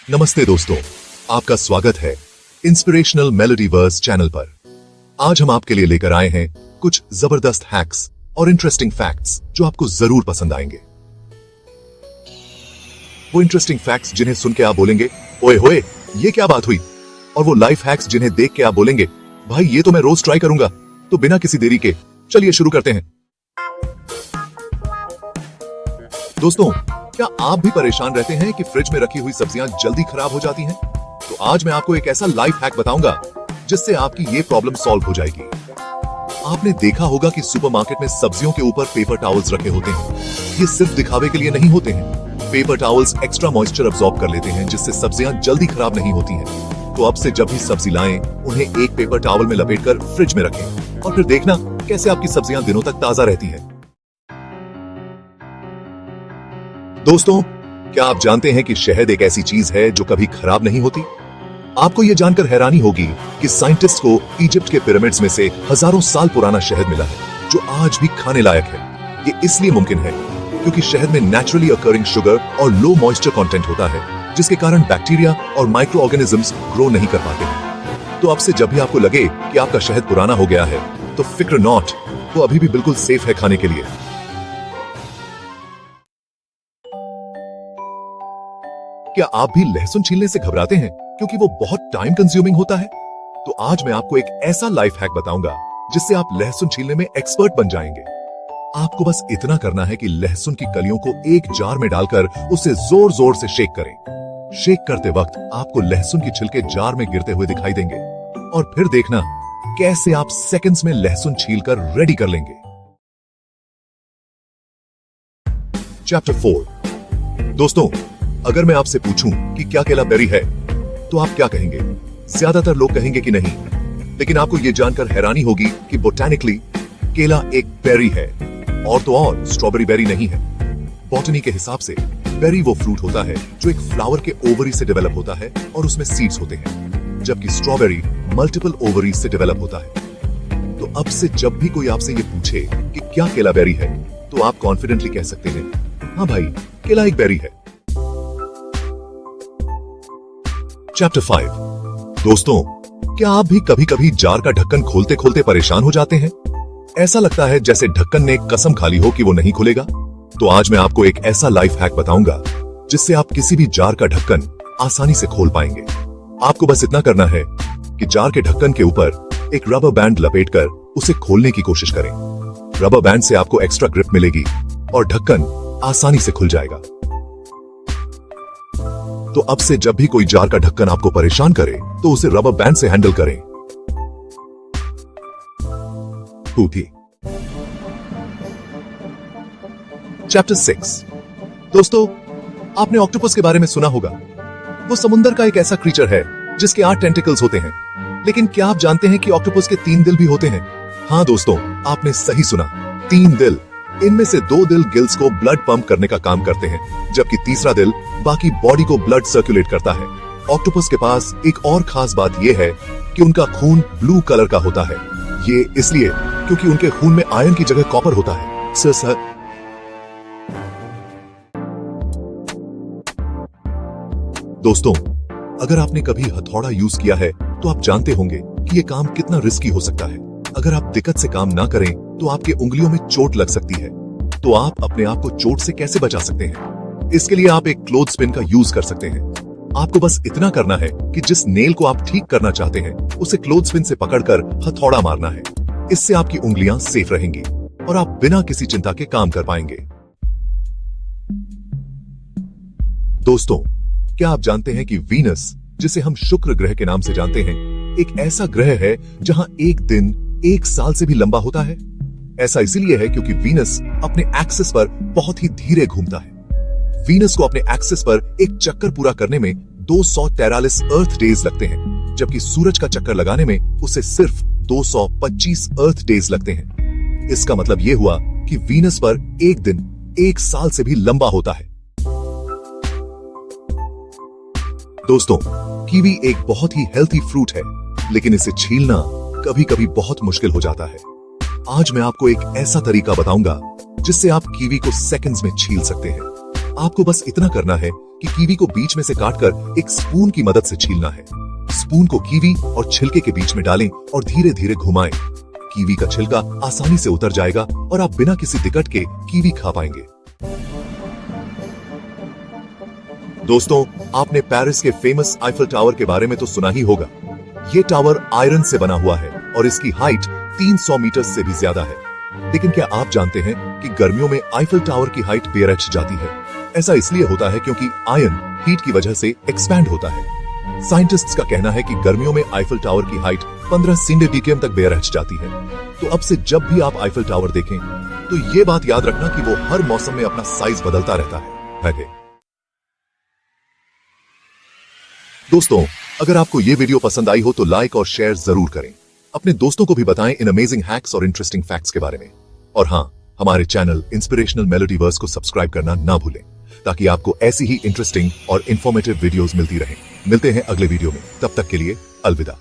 नमस्ते दोस्तों, आपका स्वागत है इंस्पिरेशनल मेलोडी वर्स चैनल पर। आज हम आपके लिए लेकर आए हैं कुछ जबरदस्त हैक्स और इंटरेस्टिंग फैक्ट्स जो आपको जरूर पसंद आएंगे। वो इंटरेस्टिंग फैक्ट्स जिन्हें सुन के आप बोलेंगे ओए होए ये क्या बात हुई, और वो लाइफ हैक्स जिन्हें देख के आप बोलेंगे भाई ये तो मैं रोज ट्राई करूंगा। तो बिना किसी देरी के चलिए शुरू करते हैं। दोस्तों, क्या आप भी परेशान रहते हैं कि फ्रिज में रखी हुई सब्जियां जल्दी खराब हो जाती हैं? तो आज मैं आपको एक ऐसा लाइफ हैक बताऊंगा जिससे आपकी ये प्रॉब्लम सॉल्व हो जाएगी। आपने देखा होगा कि सुपरमार्केट में सब्जियों के ऊपर पेपर टॉवल्स रखे होते हैं। ये सिर्फ दिखावे के लिए नहीं होते हैं। Paper towels extra moisture absorb कर लेते हैं जिससे सब्जियां जल्दी खराब नहीं होती हैं। तो अब से जब भी सब्जी लाएं, उन्हें एक पेपर टॉवल में लपेटकर फ्रिज में रखें और फिर देखना कैसे आपकी सब्जियां दिनों तक ताजा रहती हैं। दोस्तों, क्या आप जानते हैं कि शहद एक ऐसी चीज है जो कभी खराब नहीं होती? आपको यह जानकर हैरानी होगी कि साइंटिस्ट को इजिप्ट के पिरामिड्स में से हजारों साल पुराना शहद मिला है जो आज भी खाने लायक है। ये इसलिए मुमकिन है क्योंकि शहद में नेचुरली अकरिंग शुगर और लो मॉइस्चर कंटेंट होता है, जिसके कारण बैक्टीरिया और माइक्रो ऑर्गेनिजम्स ग्रो नहीं कर पाते हैं। तो अब से जब भी आपको लगे कि आपका शहद पुराना हो गया है तो फिक्र नॉट, वो अभी भी बिल्कुल सेफ है खाने के लिए। क्या आप भी लहसुन छीलने से घबराते हैं क्योंकि वो बहुत टाइम कंज्यूमिंग होता है? तो आज मैं आपको एक ऐसा लाइफ हैक बताऊंगा जिससे आप लहसुन छीलने में एक्सपर्ट बन जाएंगे। आपको बस इतना करना है कि लहसुन की कलियों को एक जार में डालकर उसे जोर जोर से शेक करें। शेक करते वक्त आपको लहसुन की छिलके जार में गिरते हुए दिखाई देंगे और फिर देखना कैसे आप सेकंड्स में लहसुन छीलकर रेडी कर लेंगे। चैप्टर 4। दोस्तों, अगर मैं आपसे पूछूं कि क्या केला बेरी है तो आप क्या कहेंगे? ज्यादातर लोग कहेंगे कि नहीं, लेकिन आपको यह जानकर हैरानी होगी कि बोटैनिकली केला एक बेरी है, और तो और स्ट्रॉबेरी बेरी नहीं है। बॉटनी के हिसाब से बेरी वो फ्रूट होता है जो एक फ्लावर के ओवरी से डेवलप होता है और उसमें सीड्स होते हैं, जबकि स्ट्रॉबेरी मल्टीपल ओवरीज से डेवलप होता है। तो अब से जब भी कोई आपसे ये पूछे कि क्या केला बेरी है तो आप कॉन्फिडेंटली कह सकते हैं हाँ भाई, केला एक बेरी है। चैप्टर 5। दोस्तों, क्या आप भी कभी कभी जार का ढक्कन खोलते खोलते परेशान हो जाते हैं? ऐसा लगता है जैसे ढक्कन ने कसम खा ली हो कि वो नहीं खुलेगा। तो आज मैं आपको एक ऐसा लाइफ हैक बताऊंगा जिससे आप किसी भी जार का ढक्कन आसानी से खोल पाएंगे। आपको बस इतना करना है कि जार के ढक्कन के ऊपर एक रबर बैंड लपेटकर उसे खोलने की कोशिश करें। रबर बैंड से आपको एक्स्ट्रा ग्रिप मिलेगी और ढक्कन आसानी से खुल जाएगा। तो अब से जब भी कोई जार का ढक्कन आपको परेशान करे तो उसे रबर बैंड से हैंडल करें। चैप्टर 6। दोस्तों, आपने ऑक्टोपस के बारे में सुना होगा। वो समुद्र का एक ऐसा क्रीचर है जिसके 8 टेंटिकल्स होते हैं। लेकिन क्या आप जानते हैं कि ऑक्टोपस के 3 दिल भी होते हैं? हाँ दोस्तों, आपने सही सुना, 3 दिल। इनमें से 2 दिल गिल्स को ब्लड पंप करने का काम करते हैं, जबकि तीसरा दिल बाकी बॉडी को ब्लड सर्कुलेट करता है। ऑक्टोपस के पास एक और खास बात यह है कि उनका खून ब्लू कलर का होता है। ये इसलिए क्योंकि उनके खून में आयरन की जगह कॉपर होता है। सर दोस्तों, अगर आपने कभी हथौड़ा यूज किया है तो आप जानते होंगे कि ये काम कितना रिस्की हो सकता है। अगर आप दिक्कत से काम ना करें तो आपके उंगलियों में चोट लग सकती है। तो आप अपने आप को चोट से कैसे बचा सकते हैं? इसके लिए आप एक क्लोथ स्पिन का यूज कर सकते हैं। आपको बस इतना करना है कि जिस नेल को आप ठीक करना चाहते हैं उसे क्लोथ स्पिन से पकड़कर हथौड़ा मारना है। इससे आपकी उंगलियां सेफ रहेंगी और आप बिना किसी चिंता के काम कर पाएंगे। दोस्तों, क्या आप जानते हैं कि वीनस, जिसे हम शुक्र ग्रह के नाम से जानते हैं, एक ऐसा ग्रह है जहां एक दिन 1 साल से भी लंबा होता है? ऐसा इसीलिए है क्योंकि वीनस अपने एक्सिस पर बहुत ही धीरे घूमता है। वीनस को अपने एक्सिस पर एक चक्कर पूरा करने में 243 अर्थ डेज लगते हैं, जबकि सूरज का चक्कर लगाने में उसे सिर्फ 225 अर्थ डेज लगते हैं। इसका मतलब यह हुआ कि वीनस पर एक दिन 1 साल से भी लंबा होता है। दोस्तों, कीवी एक बहुत ही हेल्थी फ्रूट है, लेकिन इसे छीलना कभी कभी बहुत मुश्किल हो जाता है। आज मैं आपको एक ऐसा तरीका बताऊंगा जिससे आप कीवी को सेकंड्स में छील सकते हैं। आपको बस इतना करना है कि कीवी को बीच में से काटकर एक स्पून की मदद से छीलना है। स्पून को कीवी और छिलके के बीच में डालें और धीरे धीरे घुमाएं। कीवी का छिलका आसानी से उतर जाएगा और आप बिना किसी दिक्कत के कीवी खा पाएंगे। दोस्तों, आपने पेरिस के फेमस आईफल टावर के बारे में तो सुना ही होगा। ये टावर आयरन से बना हुआ है और इसकी हाइट 300 मीटर से भी ज्यादा है। लेकिन क्या आप जानते हैं कि गर्मियों में आईफल टावर की हाइट बेरच जाती है? ऐसा इसलिए होता है क्योंकि आयरन हीट की वजह से एक्सपैंड होता है। साइंटिस्ट्स का कहना है कि गर्मियों में आईफल टावर की हाइट 15 सेंटीमीटर तक बेरच जाती है। तो अब से जब भी आप आईफल टावर देखें तो ये बात याद रखना कि वो हर मौसम में अपना साइज बदलता रहता है। दोस्तों, अगर आपको ये वीडियो पसंद आई हो तो लाइक और शेयर जरूर करें। अपने दोस्तों को भी बताएं इन अमेजिंग हैक्स और इंटरेस्टिंग फैक्ट्स के बारे में। और हाँ, हमारे चैनल इंस्पिरेशनल मेलोडीवर्स को सब्सक्राइब करना ना भूलें, ताकि आपको ऐसी ही इंटरेस्टिंग और इंफॉर्मेटिव वीडियोस मिलती रहें। मिलते हैं अगले वीडियो में, तब तक के लिए अलविदा।